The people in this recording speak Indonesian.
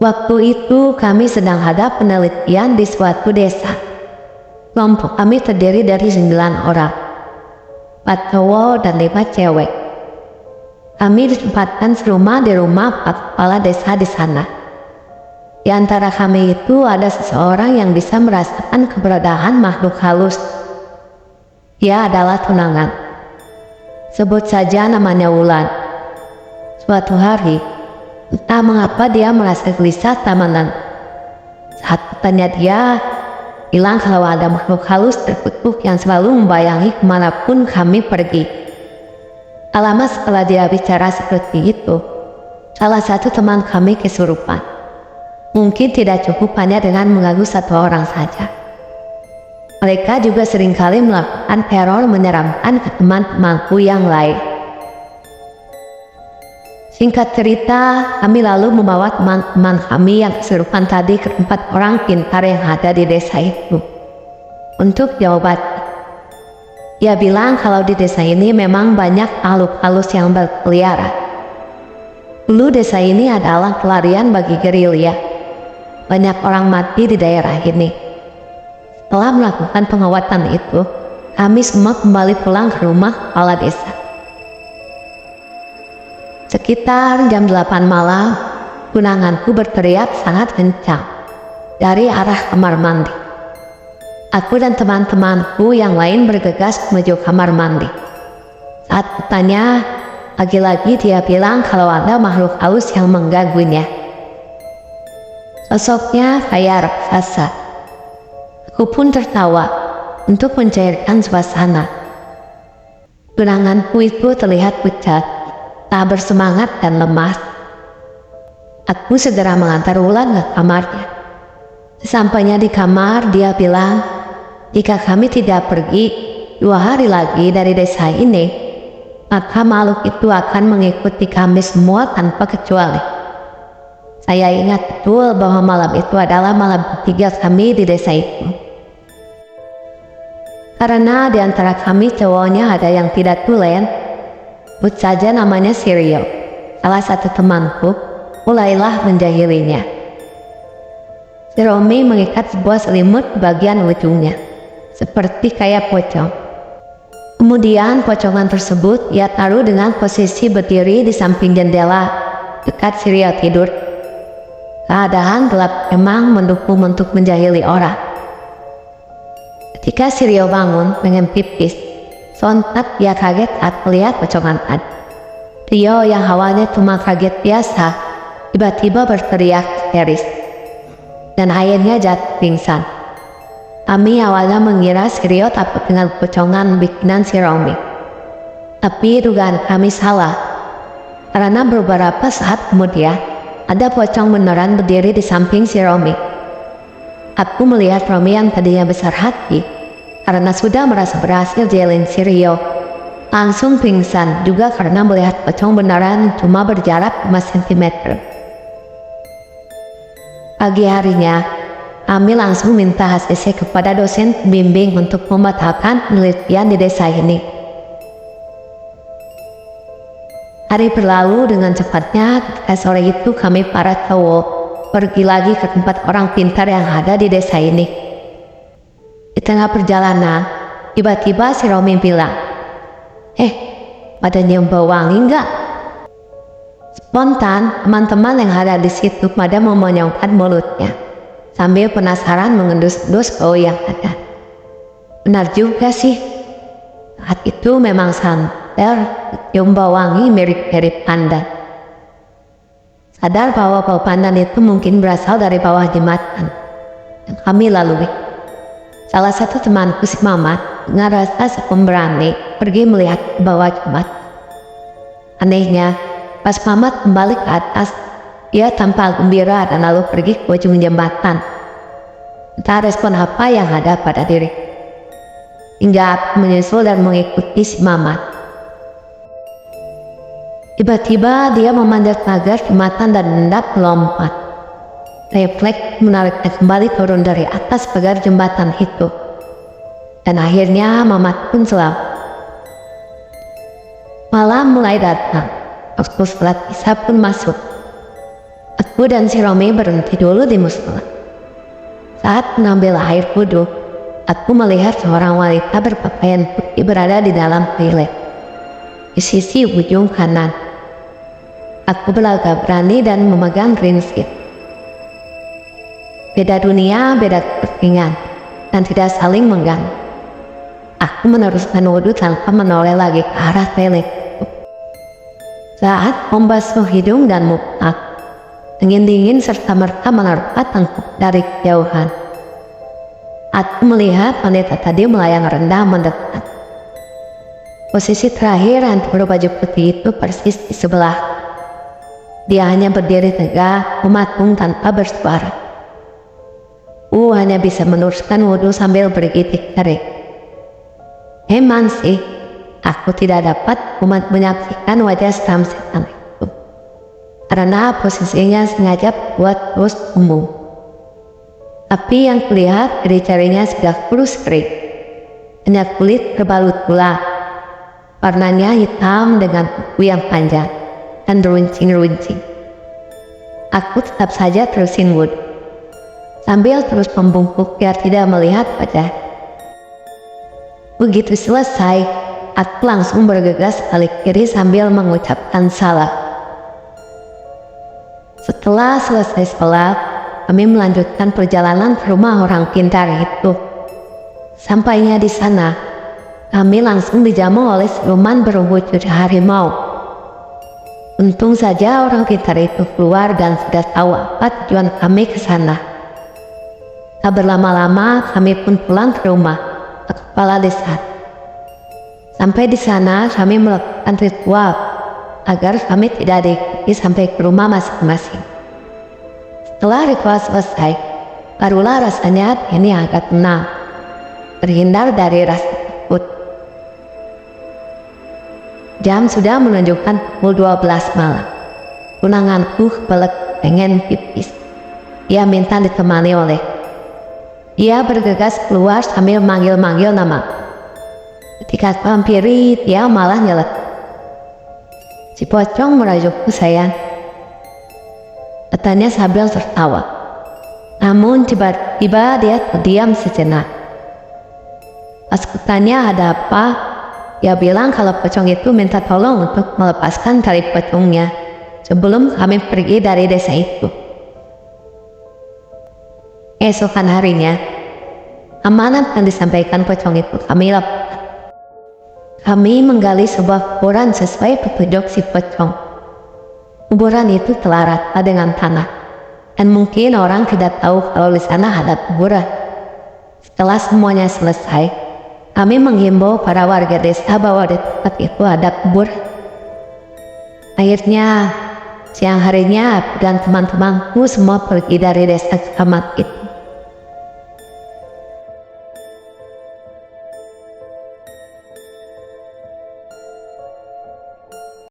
Waktu itu kami sedang ada penelitian di suatu desa. Kelompok kami terdiri dari 9 orang, 4 cowok dan 5 cewek. Kami ditempatkan serumah di rumah Pak Kepala Desa di sana. Di antara kami itu ada seseorang yang bisa merasakan keberadaan makhluk halus. Dia adalah tunangan. Sebut saja namanya Wulan. Suatu hari, entah mengapa dia merasa gelisah tamanan. Saat bertanya dia, bilang kalau ada makhluk halus terkutuk yang selalu membayangi kemanapun kami pergi. Lama setelah dia bicara seperti itu, salah satu teman kami kesurupan. Mungkin tidak cukup hanya dengan mengganggu satu orang saja. Mereka juga seringkali melakukan teror menyeramkan ke teman-temanku yang lain. Singkat cerita, kami lalu membawa teman-teman kami yang kesurupan tadi ke tempat orang pintar yang ada di desa itu untuk diobati. Dia bilang kalau di desa ini memang banyak makhluk halus yang berkeliaran. Dulu desa ini adalah pelarian bagi gerilya. Banyak orang mati di daerah ini. Setelah melakukan pengawatan itu, kami semua kembali pulang ke rumah kepala desa. Sekitar jam 8 malam, tunanganku berteriak sangat kencang dari arah kamar mandi. Aku dan teman-temanku yang lain bergegas menuju kamar mandi. Saat bertanya, lagi-lagi dia bilang kalau ada makhluk halus yang mengganggunya. Sosoknya kayak raksasa. Aku pun tertawa untuk mencairkan suasana. Tunanganku itu terlihat pucat, tak bersemangat dan lemas. Aku segera mengantar Wulan ke kamarnya. Sesampainya di kamar, dia bilang, jika kami tidak pergi 2 hari lagi dari desa ini, maka makhluk itu akan mengikuti kami semua tanpa kecuali. Saya ingat betul bahwa malam itu adalah malam ketiga kami di desa itu. Karena di antara kami cowoknya ada yang tidak tulen, sebut saja namanya Sirio, salah satu temanku, mulailah menjahilinya. Si Romi mengikat sebuah selimut di bagian ujungnya, seperti kayak pocong. Kemudian pocongan tersebut ia taruh dengan posisi berdiri di samping jendela, dekat Sirio tidur. Keadaan gelap memang mendukung untuk menjahili orang. Ketika Sirio bangun pengen pipis, sontak dia kaget saat melihat pocongan tadi. Rio yang awalnya cuma kaget biasa, tiba-tiba berteriak histeris, dan akhirnya jatuh pingsan. Kami awalnya mengira Sirio takut dengan pocongan bikinan si Romi. Tapi dugaan kami salah, karena beberapa saat kemudian, ada pocong beneran berdiri di samping si Romi. Aku melihat Romi yang tadinya besar hati, karena sudah merasa berhasil jahilin si Rio, langsung pingsan juga karena melihat pocong beneran cuma berjarak 5 cm. Pagi harinya, kami langsung minta HCC kepada dosen pembimbing untuk membatalkan penelitian di desa ini. Hari berlalu dengan cepatnya. Ketika sore itu kami para cowok pergi lagi ke tempat orang pintar yang ada di desa ini. Di tengah perjalanan, tiba-tiba si Romi bilang, pada nyium bau wangi enggak? Spontan, teman-teman yang ada di situ pada memonyongkan mulutnya, sambil penasaran mengendus-endus bau yang ada. Benar juga sih, saat itu memang santer cium bau wangi mirip-mirip pandan. Sadar bahwa bau pandan itu mungkin berasal dari bawah jembatan yang kami lalui. Salah satu temanku si Mamat dengan rasa pemberani pergi melihat ke bawah jembatan. Anehnya, pas Mamat kembali ke atas, dia tampak gembira dan lalu pergi ke ujung jembatan. Entah respon apa yang ada pada diri, hingga aku menyusul dan mengikuti si Mamat. Tiba-tiba dia memanjat pagar jembatan dan hendak melompat. Refleks menariknya kembali turun dari atas pagar jembatan itu. Dan akhirnya Mamat pun selamat. Malam mulai datang. Waktu sholat isya pun masuk. Aku dan si Romi berhenti dulu di musola. Saat mengambil air wudhu, aku melihat seorang wanita berpakaian putih berada di dalam toilet, di sisi ujung kanan. Aku berlagak berani dan memegang prinsip. Beda dunia, beda kepentingan, dan tidak saling mengganggu. Aku meneruskan wudhu tanpa menoleh lagi ke arah toilet. Saat membasuh hidung dan muka, angin dingin serta merta menerpa tengkuk dari kejauhan. Aku melihat wanita tadi melayang rendah mendekat. Posisi terakhir hantu berbaju putih itu persis di sebelah. Dia hanya berdiri tegak, mematung tanpa bersuara. Hanya bisa meneruskan wudhu sambil bergitik tarik. Emang sih, aku tidak dapat menyaksikan wajah seram setan itu, karena posisinya sengaja buat terus umum. Tapi yang kulihat dari jarinya sudah kurus kering, hanya kulit berbalut gula. Warnanya hitam dengan kuku yang panjang dan runcing-runcing. Aku tetap saja terusin wudhu, sambil terus membungkuk biar tidak melihat wajah. Begitu selesai, aku langsung bergegas balik kiri sambil mengucapkan salam. Setelah selesai sholat, kami melanjutkan perjalanan ke rumah orang pintar itu. Sampainya di sana, kami langsung dijamu oleh siluman berwujud harimau. Untung saja orang pintar itu keluar dan sudah tahu apa tujuan kami ke sana. Tak berlama-lama, kami pun pulang ke rumah ke kepala desa. Sampai di sana, kami melakukan ritual agar kami tidak diikuti sampai ke rumah masing-masing. Setelah ritual selesai, barulah rasanya ini agak tenang, terhindar dari rasa takut. Jam sudah menunjukkan pukul 12 malam. Tunanganku kebelet pengen pipis. Dia minta ditemani oleh. Dia bergegas keluar sambil manggil-manggil nama. Ketika hampiri, dia malah nyelek. Si pocong merajukku sayang, katanya sambil tertawa. Namun tiba-tiba dia terdiam sejenak. Pas kutanya ada apa, dia bilang kalau pocong itu minta tolong untuk melepaskan tali pocongnya sebelum kami pergi dari desa itu. Esokan harinya, amanat yang disampaikan pocong itu kami lakukan. Kami menggali sebuah kuburan sesuai petunjuk si pocong. Kuburan itu telah rata dengan tanah, dan mungkin orang tidak tahu kalau di sana ada kuburan. Setelah semuanya selesai, kami menghimbau para warga desa bahwa di tempat itu ada kuburan. Akhirnya, siang harinya aku dan teman-temanku semua pergi dari desa keramat itu.